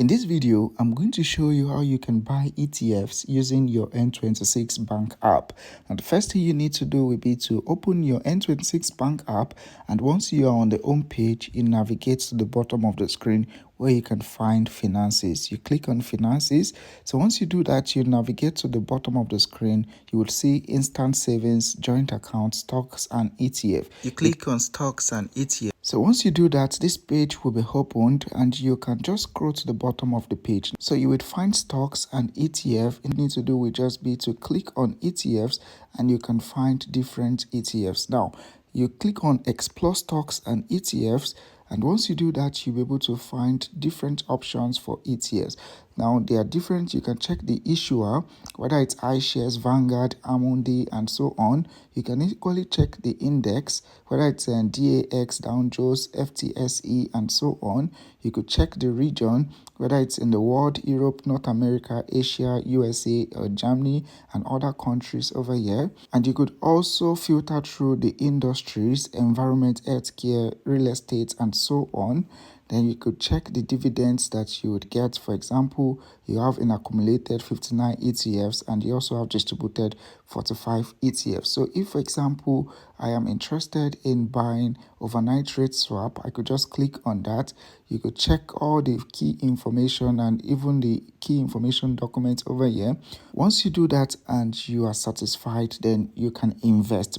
In this video, I'm going to show you how you can buy ETFs using your N26 Bank App. And the first thing you need to do will be to open your N26 Bank App, and once you are on the home page, you navigate to the bottom of the screen where you can find finances. You click on finances. So once you do that, you navigate to the bottom of the screen. You will see instant savings, joint account, stocks, and ETF. You click on stocks and ETF. So once you do that, this page will be opened and you can just scroll to the bottom of the page. So you would find stocks and ETF. It needs to do with just be to click on ETFs and you can find different ETFs. Now, you click on explore stocks and ETFs, and once you do that, you'll be able to find different options for ETFs. Now, they are different. You can check the issuer, whether it's iShares, Vanguard, Amundi, and so on. You can equally check the index, whether it's DAX, Dow Jones, FTSE, and so on. You could check the region, whether it's in the world, Europe, North America, Asia, USA, or Germany, and other countries over here. And you could also filter through the industries, environment, healthcare, real estate, and so on. Then you could check the dividends that you would get. For example, you have an accumulated 59 ETFs and you also have distributed 45 ETFs. So if, for example, I am interested in buying overnight rate swap, I could just click on that. You could check all the key information and even the key information documents over here. Once you do that and you are satisfied, then you can invest.